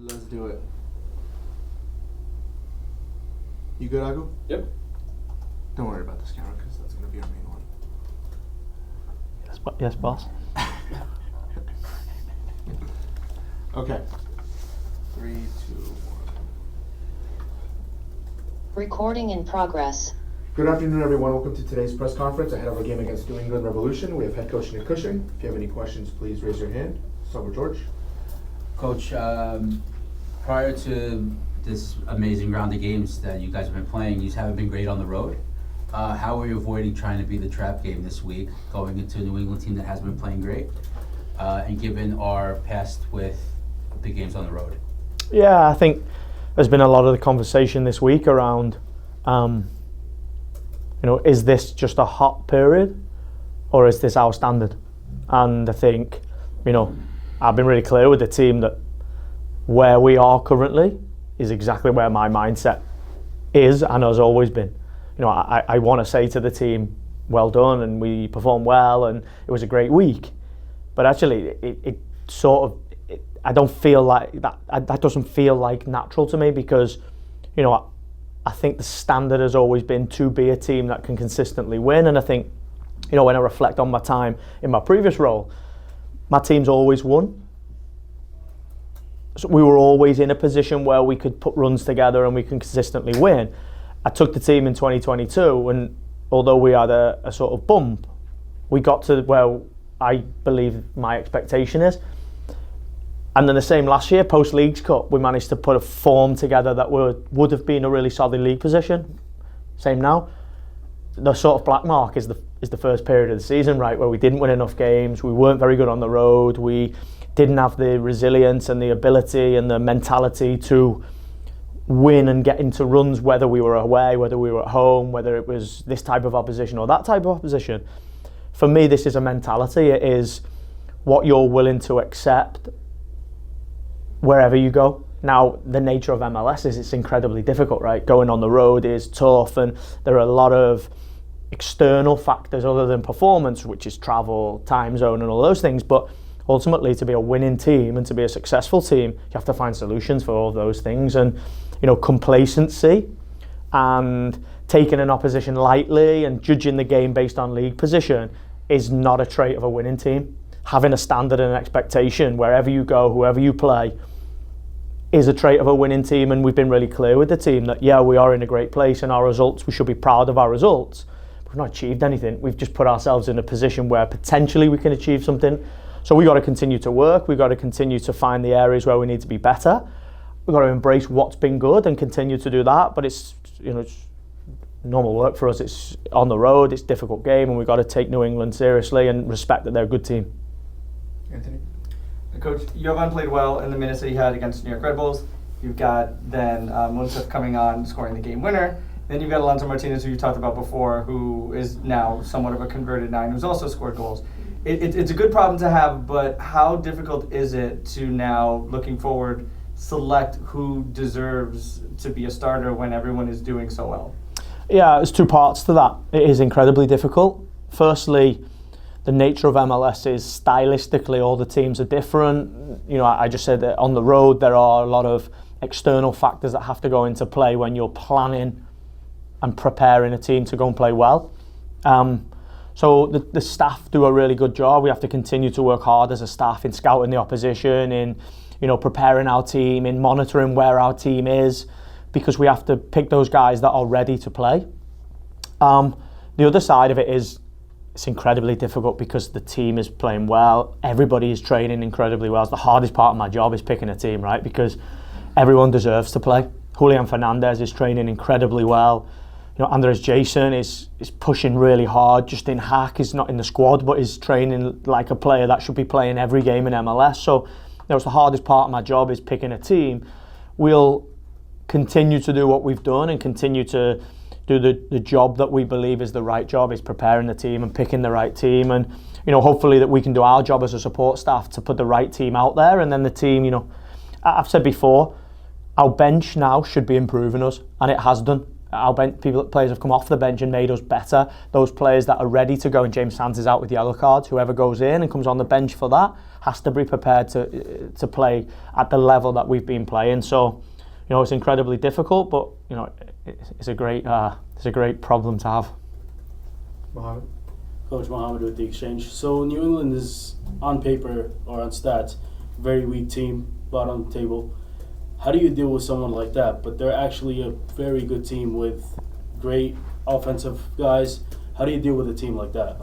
Let's do it. You good, Agu? Yep. Don't worry about this camera because that's going to be our main one. Yes, boss. Okay. 3, 2, 1. Recording in progress. Good afternoon, everyone. Welcome to today's press conference ahead of our game against New England Revolution. We have Head Coach Nick Cushing. If you have any questions, please raise your hand. Start with George. Coach, prior to this amazing round of games that you guys have been playing, you haven't been great on the road. How are you avoiding trying to be the trap game this week, going into a New England team that hasn't been playing great, and given our past with big games on the road? Yeah, I think there's been a lot of the conversation this week around, is this just a hot period or is this our standard? And I think, I've been really clear with the team that where we are currently is exactly where my mindset is and has always been. I want to say to the team, well done, and we performed well, and it was a great week. But actually, I don't feel like that. That doesn't feel like natural to me because, I think the standard has always been to be a team that can consistently win. And I think, when I reflect on my time in my previous role, my team's always won. So we were always in a position where we could put runs together and we can consistently win. I took the team in 2022, and although we had a sort of bump, we got to where I believe my expectation is. And then the same last year, post-Leagues Cup, we managed to put a form together that would have been a really solid league position. Same now. The sort of black mark is the first period of the season, right, where we didn't win enough games, we weren't very good on the road, we didn't have the resilience and the ability and the mentality to win and get into runs, whether we were away, whether we were at home, whether it was this type of opposition or that type of opposition. For me, this is a mentality. It is what you're willing to accept wherever you go. Now, the nature of MLS is it's incredibly difficult, right? Going on the road is tough, and there are a lot of external factors other than performance, which is travel, time zone, and all those things. But ultimately, to be a winning team and to be a successful team, you have to find solutions for all those things. And complacency and taking an opposition lightly and judging the game based on league position is not a trait of a winning team. Having a standard and an expectation wherever you go, whoever you play, is a trait of a winning team. And we've been really clear with the team that, yeah, we are in a great place and our results, we should be proud of our results. We've not achieved anything. We've just put ourselves in a position where potentially we can achieve something. So we've got to continue to work. We've got to continue to find the areas where we need to be better. We've got to embrace what's been good and continue to do that. But it's normal work for us. It's on the road. It's a difficult game, and we've got to take New England seriously and respect that they're a good team. Anthony? Coach, Jovan played well in the minutes that he had against New York Red Bulls. You've got then Mounsef coming on, scoring the game winner. Then you've got Alonso Martinez, who you talked about before, who is now somewhat of a converted 9, who's also scored goals. It's a good problem to have, but how difficult is it to now, looking forward, select who deserves to be a starter when everyone is doing so well? Yeah, there's two parts to that. It is incredibly difficult. Firstly, the nature of MLS is stylistically all the teams are different. I just said that on the road there are a lot of external factors that have to go into play when you're planning and preparing a team to go and play well. So the staff do a really good job. We have to continue to work hard as a staff in scouting the opposition, in preparing our team, in monitoring where our team is, because we have to pick those guys that are ready to play. The other side of it is it's incredibly difficult because the team is playing well. Everybody is training incredibly well. It's the hardest part of my job is picking a team, right? Because everyone deserves to play. Julian Fernandez is training incredibly well. Andres Jason is pushing really hard. Justin Hack is not in the squad, but is training like a player that should be playing every game in MLS. So it's the hardest part of my job is picking a team. We'll continue to do what we've done and continue to do the job that we believe is the right job, is preparing the team and picking the right team. And hopefully that we can do our job as a support staff to put the right team out there. And then the team, I've said before, our bench now should be improving us, and it has done. players have come off the bench and made us better. Those players that are ready to go, and James Sands is out with yellow cards, whoever goes in and comes on the bench for that has to be prepared to play at the level that we've been playing. So, it's incredibly difficult, but it's a great problem to have. Mohammed? Coach Mohammed with the Exchange. So New England is on paper or on stats very weak team, bottom of the table. How do you deal with someone like that? But they're actually a very good team with great offensive guys. How do you deal with a team like that?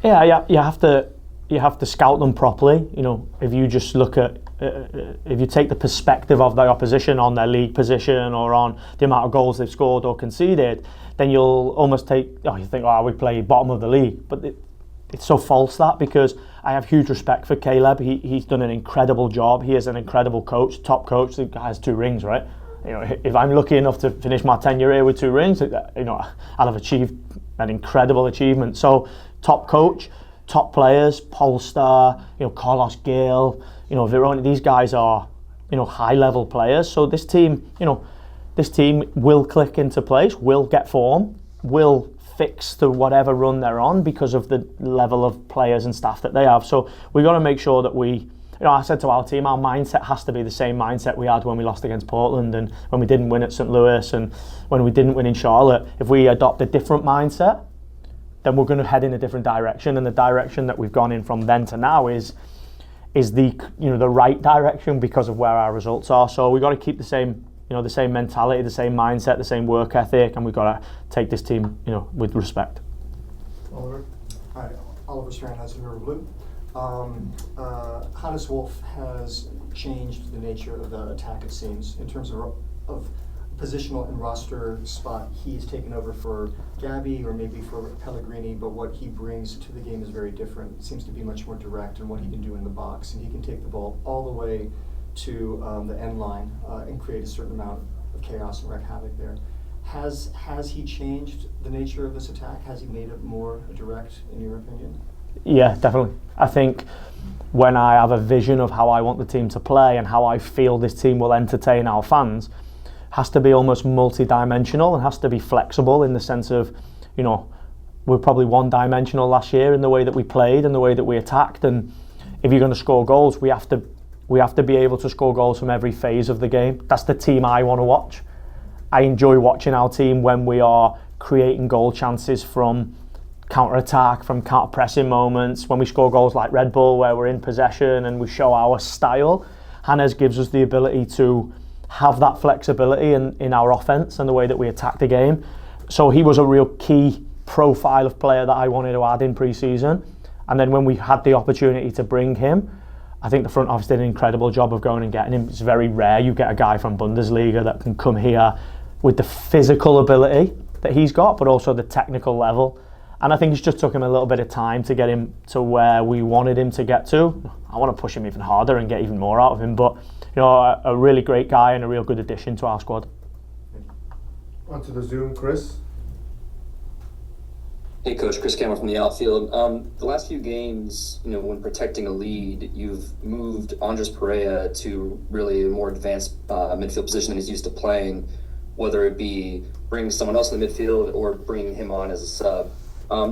Yeah, you have to scout them properly. If you just look at if you take the perspective of the opposition on their league position or on the amount of goals they've scored or conceded, then you'll almost you think, we play bottom of the league. But it's so false, that, because I have huge respect for Caleb. He's done an incredible job. He is an incredible coach, top coach. The guy has 2 rings, right? If I'm lucky enough to finish my tenure here with 2 rings, I'll have achieved an incredible achievement. So, top coach, top players, Polestar, Carlos Gale, Veroni, these guys are, high level players. So this team will click into place, will get form, will fix to whatever run they're on because of the level of players and staff that they have. So we've got to make sure that I said to our team, our mindset has to be the same mindset we had when we lost against Portland and when we didn't win at St. Louis and when we didn't win in Charlotte. If we adopt a different mindset, then we're going to head in a different direction, and the direction that we've gone in from then to now is the right direction because of where our results are. So we've got to keep the same mentality, the same mindset, the same work ethic, and we've got to take this team with respect. Oliver? Hi, Oliver Strand, Hudson River Blue. Hannes Wolf has changed the nature of the attack, it seems, in terms of positional and roster spot. He's taken over for Gabby or maybe for Pellegrini, but what he brings to the game is very different. It seems to be much more direct in what he can do in the box, and he can take the ball all the way to the end line and create a certain amount of chaos and wreak havoc there. Has he changed the nature of this attack? Has he made it more direct, in your opinion? Yeah, definitely. I think when I have a vision of how I want the team to play and how I feel this team will entertain our fans, has to be almost multi-dimensional and has to be flexible in the sense of, we're probably one-dimensional last year in the way that we played and the way that we attacked. And if you're going to score goals, we have to be able to score goals from every phase of the game. That's the team I want to watch. I enjoy watching our team when we are creating goal chances from counter-attack, from counter-pressing moments, when we score goals like Red Bull where we're in possession and we show our style. Hannes gives us the ability to have that flexibility in our offence and the way that we attack the game. So he was a real key profile of player that I wanted to add in pre-season. And then when we had the opportunity to bring him, I think the front office did an incredible job of going and getting him. It's very rare you get a guy from Bundesliga that can come here with the physical ability that he's got, but also the technical level. And I think it just took him a little bit of time to get him to where we wanted him to get to. I want to push him even harder and get even more out of him, but a really great guy and a real good addition to our squad. On to the Zoom, Chris. Hey Coach, Chris Cameron from the outfield. The last few games, when protecting a lead, you've moved Andres Pereira to really a more advanced midfield position than he's used to playing, whether it be bringing someone else in the midfield or bringing him on as a sub.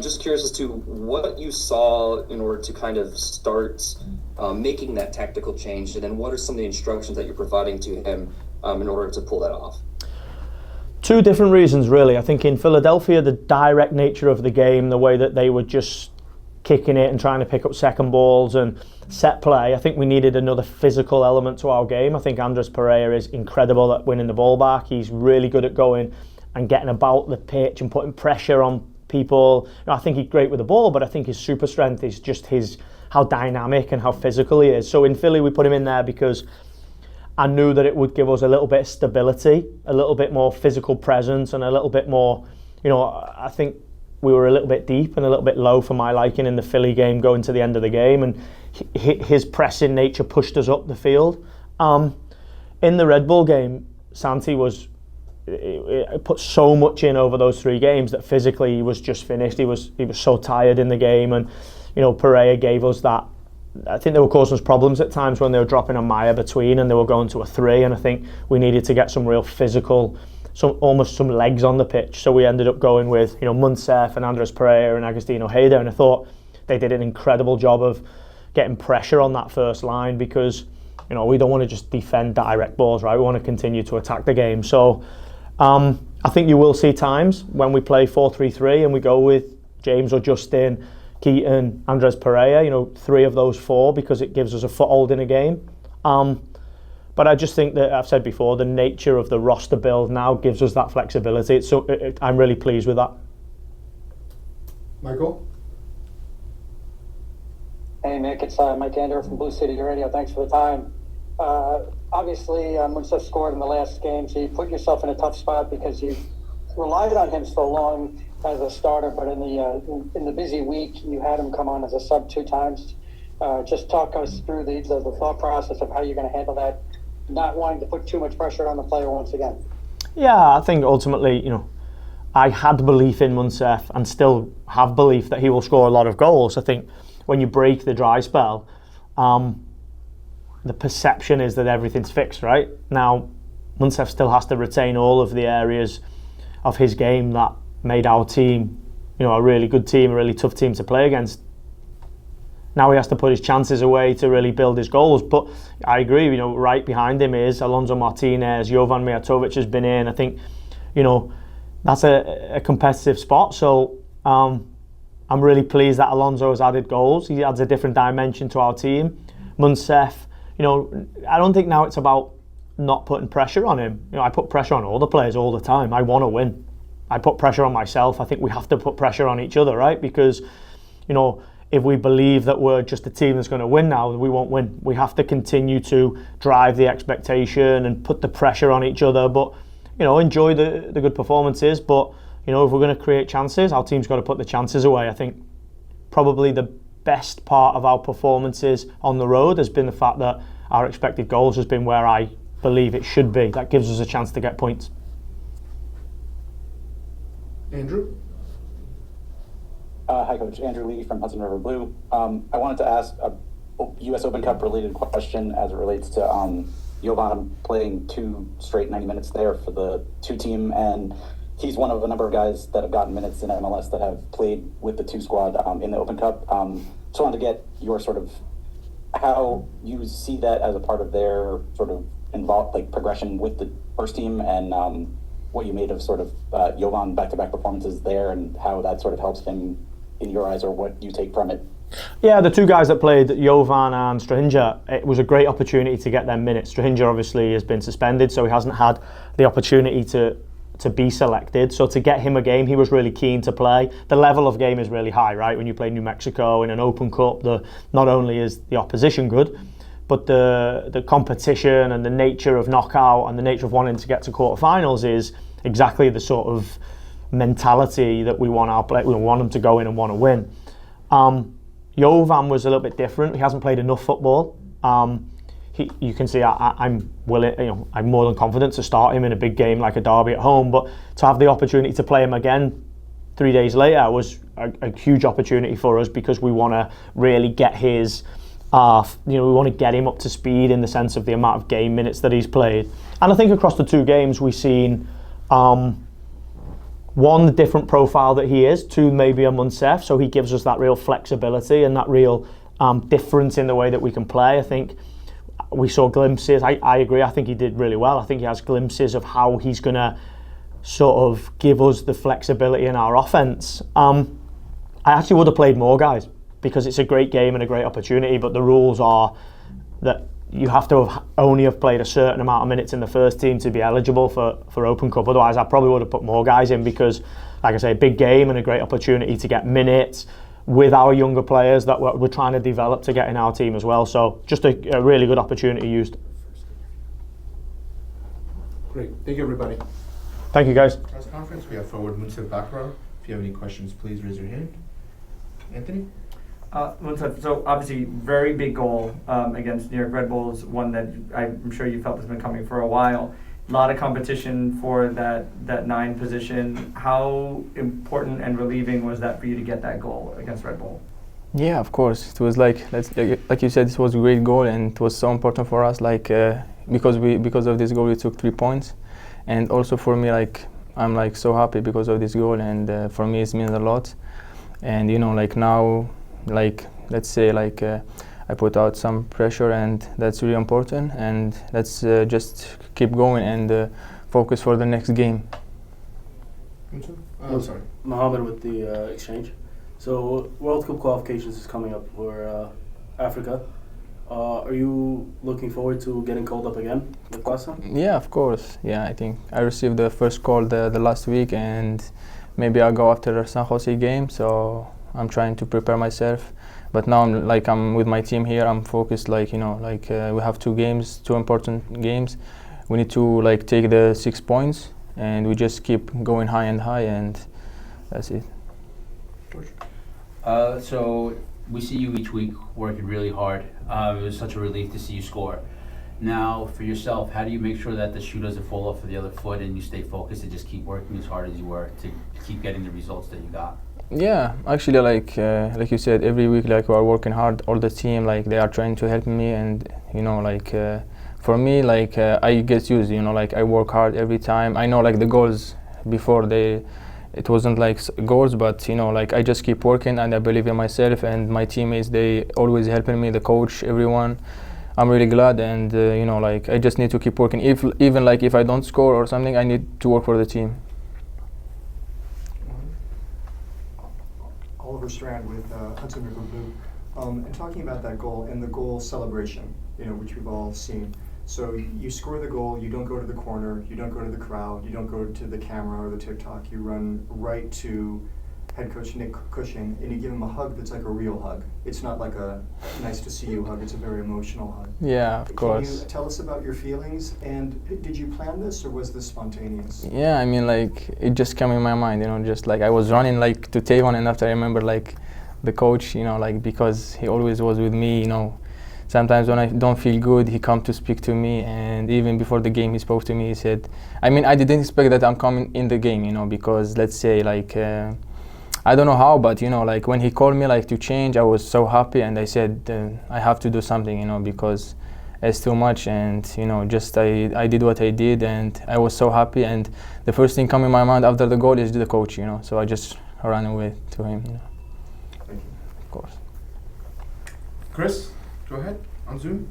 Just curious as to what you saw in order to kind of start making that tactical change, and then what are some of the instructions that you're providing to him in order to pull that off? 2 different reasons, really. I think in Philadelphia, the direct nature of the game, the way that they were just kicking it and trying to pick up second balls and set play, I think we needed another physical element to our game. I think Andres Pereira is incredible at winning the ball back. He's really good at going and getting about the pitch and putting pressure on people. I think he's great with the ball, but I think his super strength is just how dynamic and how physical he is. So in Philly, we put him in there because I knew that it would give us a little bit of stability, a little bit more physical presence, and a little bit more, I think we were a little bit deep and a little bit low for my liking in the Philly game going to the end of the game, and his pressing nature pushed us up the field. In the Red Bull game, Santi put so much in over those 3 games that physically he was just finished. He was so tired in the game, and Pereira gave us that. I think they were causing us problems at times when they were dropping on Maya between and they were going to a 3, and I think we needed to get some real physical almost some legs on the pitch. So we ended up going with Mounsef and Andres Pereira and Agustin Ojeda, and I thought they did an incredible job of getting pressure on that first line, because we don't want to just defend direct balls, right? We want to continue to attack the game. So I think you will see times when we play 4-3-3 and we go with James or Justin, Keaton, Andres Pereira, 3 of those 4, because it gives us a foothold in a game. But I just think that, I've said before, the nature of the roster build now gives us that flexibility. I'm really pleased with that. Michael? Hey Nick, it's Mike Andrew from Blue City Radio. Thanks for the time. Obviously, Mounsef scored in the last game, so you put yourself in a tough spot because you relied on him so long as a starter. But in the busy week, you had him come on as a sub 2 times. Just talk us through the thought process of how you're going to handle that, not wanting to put too much pressure on the player once again. Yeah, I think ultimately, I had belief in Mounsef and still have belief that he will score a lot of goals. I think when you break the dry spell, the perception is that everything's fixed, right? Now, Mounsef still has to retain all of the areas of his game that made our team, a really good team, a really tough team to play against. Now he has to put his chances away to really build his goals. But I agree, right behind him is Alonso Martinez, Jovan Mijatovic has been in. I think, that's a competitive spot. So I'm really pleased that Alonso has added goals. He adds a different dimension to our team. Mounsef, I don't think now it's about not putting pressure on him. I put pressure on all the players all the time. I want to win. I put pressure on myself. I think we have to put pressure on each other, right? Because, if we believe that we're just a team that's going to win now, we won't win. We have to continue to drive the expectation and put the pressure on each other. But, enjoy the good performances. But, if we're going to create chances, our team's got to put the chances away. I think probably the best part of our performances on the road has been the fact that our expected goals has been where I believe it should be. That gives us a chance to get points. Andrew? Hi Coach, Andrew Lee from Hudson River Blue. I wanted to ask a US Open Cup related question as it relates to Jovan playing 2 straight 90 minutes there for the 2 team, and he's one of a number of guys that have gotten minutes in MLS that have played with the 2 squad in the Open Cup. Just wanted to get your sort of how you see that as a part of their sort of progression with the first team, and what you made of sort of Jovan back-to-back performances there, and how that sort of helps him in your eyes, or what you take from it. Yeah, the 2 guys that played, Jovan and Strahinja, it was a great opportunity to get them minutes. Strahinja obviously has been suspended, so he hasn't had the opportunity to be selected. So to get him a game, he was really keen to play. The level of game is really high, right? When you play New Mexico in an Open Cup, not only is the opposition good, but the competition and the nature of knockout and the nature of wanting to get to quarterfinals is exactly the sort of mentality that we want our play. We want them to go in and want to win. Jovan was a little bit different. He hasn't played enough football. You can see I'm willing. I'm more than confident to start him in a big game like a derby at home. But to have the opportunity to play him again 3 days later was a huge opportunity for us, because we want to really get his. We want to get him up to speed in the sense of the amount of game minutes that he's played. And I think across the 2 games we've seen. 1, the different profile that he is, 2, maybe a Mounsef, so he gives us that real flexibility and that real difference in the way that we can play. I think we saw glimpses. I agree, I think he did really well. I think he has glimpses of how he's going to sort of give us the flexibility in our offence. I actually would have played more guys, because it's a great game and a great opportunity, but the rules are that you have to only have played a certain amount of minutes in the first team to be eligible for Open Cup. Otherwise, I probably would have put more guys in, because, like I say, a big game and a great opportunity to get minutes with our younger players that we're trying to develop to get in our team as well. So just a really good opportunity used. Great. Thank you, everybody. Thank you, guys. Press conference, we have Forward Mounsef Bakrar. If you have any questions, please raise your hand. Anthony? So obviously, very big goal against New York Red Bulls, one that I'm sure you felt has been coming for a while. A lot of competition for that 9 position. How important and relieving was that for you to get that goal against Red Bull? Yeah, of course. It was like you said, this was a great goal, and it was so important for us. Because of this goal, we took 3 points, and also for me, like I'm like so happy because of this goal, and for me it means a lot. And you know, like now, like let's say like I put out some pressure, and that's really important. And let's just keep going and focus for the next game. Oh, sorry. Mohammed with the exchange. So World Cup qualifications is coming up for Africa. Are you looking forward to getting called up again with Barca? Yeah, of course. Yeah, I think I received the first call the last week, and maybe I'll go after the San Jose game. So I'm trying to prepare myself. But now I'm with my team here. I'm focused, like you know, like we have two important games. We need to like take the 6 points, and we just keep going high and high, and that's it. So we see you each week working really hard. It was such a relief to see you score. Now, for yourself, how do you make sure that the shoe doesn't fall off of the other foot and you stay focused and just keep working as hard as you were to keep getting the results that you got? Yeah, actually, like you said, every week like we are working hard. All the team, like they are trying to help me, and you know, like for me, like I get used. You know, like I work hard every time. I know like the goals before it wasn't like goals, but you know, like I just keep working, and I believe in myself, and my teammates, they always helping me, the coach, everyone. I'm really glad, and you know, like I just need to keep working. Even like if I don't score or something, I need to work for the team. Oliver Strand with Hudson River Blue, and talking about that goal and the goal celebration, you know, which we've all seen. So you score the goal, you don't go to the corner, you don't go to the crowd, you don't go to the camera or the TikTok, you run right to Head Coach Nick Cushing, and you give him a hug that's like a real hug. It's not like a nice to see you hug, it's a very emotional hug. Yeah, of course. Can you tell us about your feelings, and did you plan this or was this spontaneous? Yeah, I mean, like it just came in my mind, you know, just like I was running like to Tavon, and after I remember like the coach, you know, like because he always was with me, you know. Sometimes when I don't feel good, he come to speak to me, and even before the game he spoke to me. He said, I mean, I didn't expect that I'm coming in the game, you know, because let's say like I don't know how, but you know, like when he called me like to change, I was so happy, and I said I have to do something, you know, because it's too much, and you know, just I did what I did, and I was so happy, and the first thing coming in my mind after the goal is the coach, you know, so I just ran away to him, you know. Thank you. Of course. Chris, go ahead on Zoom.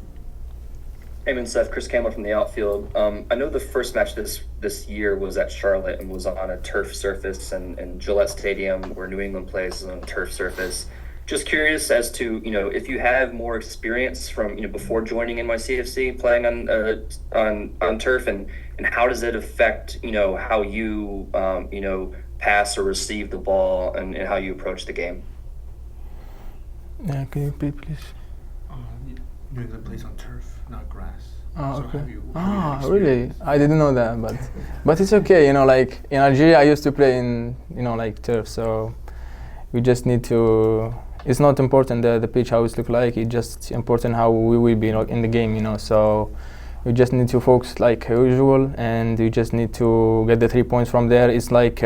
Hey, Mounsef, Chris Campbell from the outfield. I know the first match this year was at Charlotte and was on a turf surface, and Gillette Stadium, where New England plays, is on a turf surface. Just curious as to, you know, if you have more experience from, you know, before joining NYCFC playing on turf, and how does it affect, you know, how you, you know, pass or receive the ball, and how you approach the game? Yeah, can you repeat, please? New England plays on turf, not grass. Oh, So okay. have you had Really? experience? I didn't know that, but it's okay. You know, like in Algeria, I used to play in, you know, like turf. So we just need to. It's not important the pitch how it look like. It's just important how we will be in the game. You know, so we just need to focus like usual, and we just need to get the 3 points from there. It's like.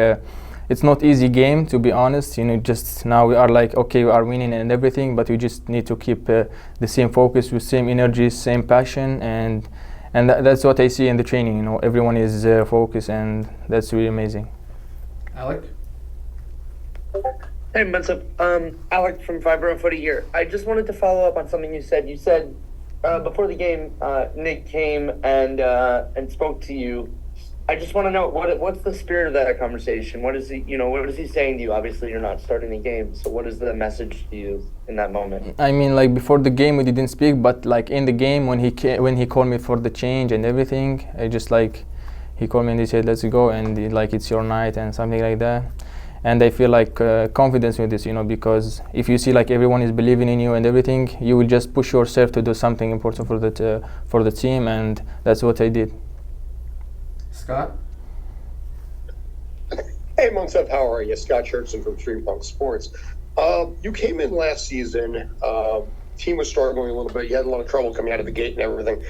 It's not easy game, to be honest. You know, just now we are like, okay, we are winning and everything, but we just need to keep the same focus with same energy, same passion, and that's what I see in the training. You know, everyone is focused, and that's really amazing. Alec? Hey, Mounsef. Alec from Foxborough Footy here. I just wanted to follow up on something you said. You said before the game, Nick came and spoke to you. I just want to know what's the spirit of that conversation. What is he, you know, what is he saying to you? Obviously, you're not starting the game, so what is the message to you in that moment? I mean, like before the game, we didn't speak, but like in the game, when he called me for the change and everything, I just like he called me and he said, "Let's go," and like it's your night and something like that. And I feel like confidence with this, you know, because if you see like everyone is believing in you and everything, you will just push yourself to do something important for the team, and that's what I did. Scott? Hey, Mounsef, how are you? Scott Churchson from Stream Punk Sports. You came in last season. Team was struggling a little bit. You had a lot of trouble coming out of the gate and everything.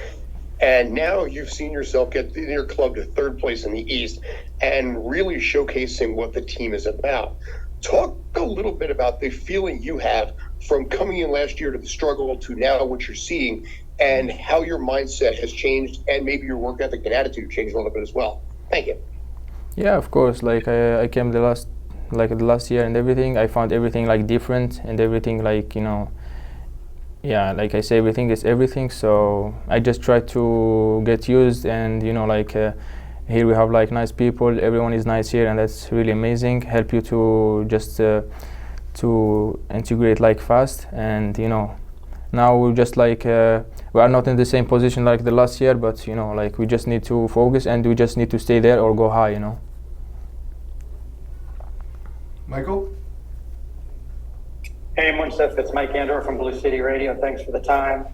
And now you've seen yourself get your club to third place in the East and really showcasing what the team is about. Talk a little bit about the feeling you have from coming in last year to the struggle to now what you're seeing, and how your mindset has changed, and maybe your work ethic and attitude changed a little bit as well. Thank you. Yeah, of course. Like I came the last year and everything. I found everything like different and everything like, you know, yeah, like I say, everything is everything. So I just try to get used, and you know, like here we have like nice people. Everyone is nice here, and that's really amazing. Help you to just to integrate like fast, and you know, now we're just like we are not in the same position like the last year, but you know, like we just need to focus and we just need to stay there or go high, you know. Michael? Hey, Mounsef, it's Mike Andor from Blue City Radio. Thanks for the time.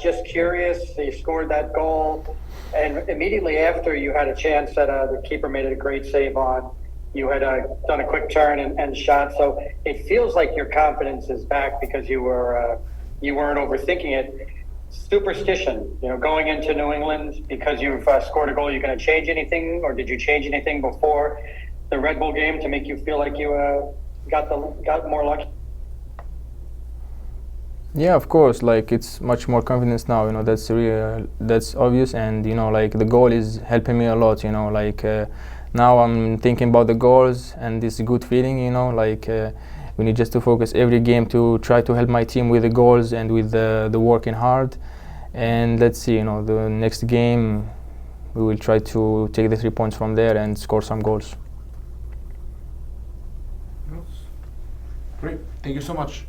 Just curious, you scored that goal, and immediately after you had a chance that the keeper made it a great save on. You had done a quick turn and shot, so it feels like your confidence is back because you weren't overthinking it. Superstition, you know, going into New England because you've scored a goal, you're going to change anything, or did you change anything before the Red Bull game to make you feel like you got more lucky? Yeah, of course. Like it's much more confidence now. You know, that's real. That's obvious, and you know, like the goal is helping me a lot. You know, like now I'm thinking about the goals and this good feeling. You know, like we need just to focus every game to try to help my team with the goals and with the working hard. And let's see. You know, the next game we will try to take the 3 points from there and score some goals. Great. Thank you so much.